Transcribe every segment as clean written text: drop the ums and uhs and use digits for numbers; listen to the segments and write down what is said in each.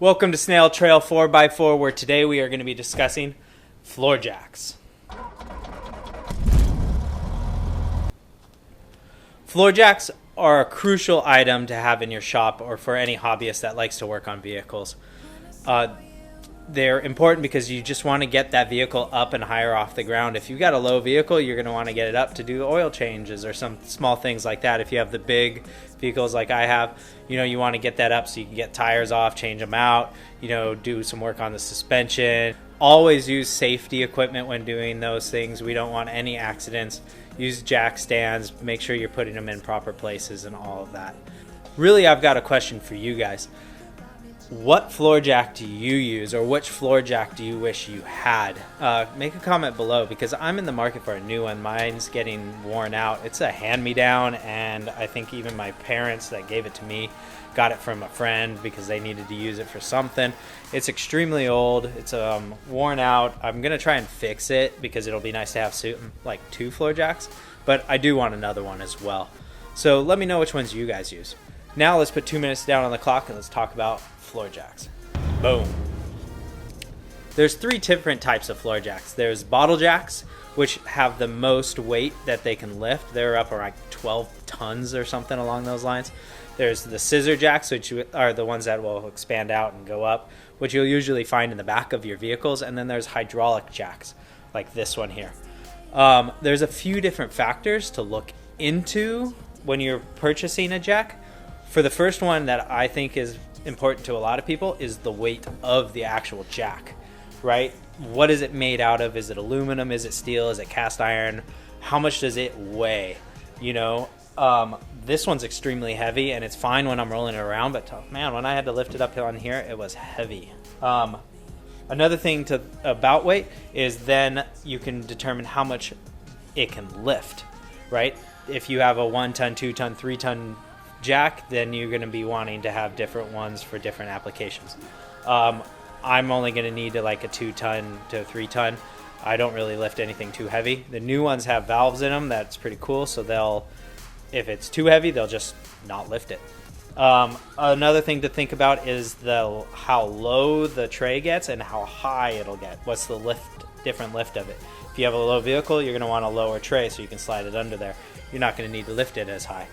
Welcome to Snail Trail 4x4, where today we are going to be discussing floor jacks. Floor jacks are a crucial item to have in your shop or for any hobbyist that likes to work on vehicles. They're important because you just want to get that vehicle up and higher off the ground. If you've got a low vehicle, you're going to want to get it up to do oil changes or some small things like that. If you have the big vehicles like I have, you want to get that up so you can get tires off, change them out, do some work on the suspension. Always use safety equipment when doing those things. We don't want any accidents. Use jack stands, make sure you're putting them in proper places and all of that. Really, I've got a question for you guys. What floor jack do you use, or which floor jack do you wish you had? Make a comment below, because I'm in the market for a new one. Mine's getting worn out. It's a hand-me-down, and I think even my parents that gave it to me got it from a friend because they needed to use it for something. It's extremely old. It's worn out. I'm going to try and fix it because it'll be nice to have like 2 floor jacks, but I do want another one as well. So let me know which ones you guys use. Now let's put 2 minutes down on the clock and let's talk about floor jacks. Boom. There's 3 different types of floor jacks. There's bottle jacks, which have the most weight that they can lift. They're up around 12 tons or something along those lines. There's the scissor jacks, which are the ones that will expand out and go up, which you'll usually find in the back of your vehicles. And then there's hydraulic jacks, like this one here. There's a few different factors to look into when you're purchasing a jack. For the first one that I think is important to a lot of people is the weight of the actual jack, right? What is it made out of? Is it aluminum? Is it steel? Is it cast iron? How much does it weigh? This one's extremely heavy, and it's fine when I'm rolling it around, but man, when I had to lift it up on here, it was heavy. Another thing about weight is then you can determine how much it can lift, right? If you have a 1 ton, 2 ton, 3 ton jack, then you're going to be wanting to have different ones for different applications. I'm only going to need like a 2 ton to 3 ton. I don't really lift anything too heavy. The new ones have valves in them. That's pretty cool. So if it's too heavy, they'll just not lift it. Another thing to think about is how low the tray gets and how high it'll get. What's the different lift of it? If you have a low vehicle, you're going to want a lower tray so you can slide it under there. You're not going to need to lift it as high.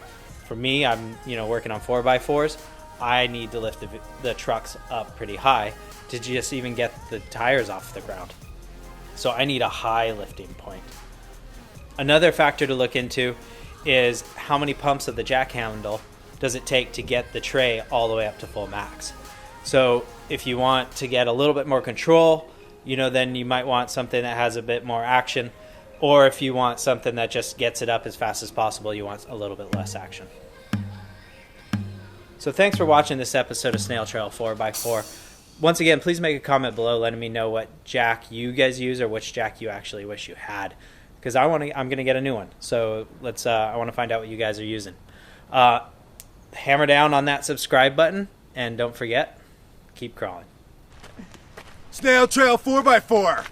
For me, I'm working on 4x4s. I need to lift the trucks up pretty high to just even get the tires off the ground. So I need a high lifting point. Another factor to look into is how many pumps of the jack handle does it take to get the tray all the way up to full max. So if you want to get a little bit more control, then you might want something that has a bit more action. Or if you want something that just gets it up as fast as possible, you want a little bit less action. So thanks for watching this episode of Snail Trail 4x4. Once again, please make a comment below letting me know what jack you guys use or which jack you actually wish you had. Because I'm going to get a new one. So I want to find out what you guys are using. Hammer down on that subscribe button. And don't forget, keep crawling. Snail Trail 4x4.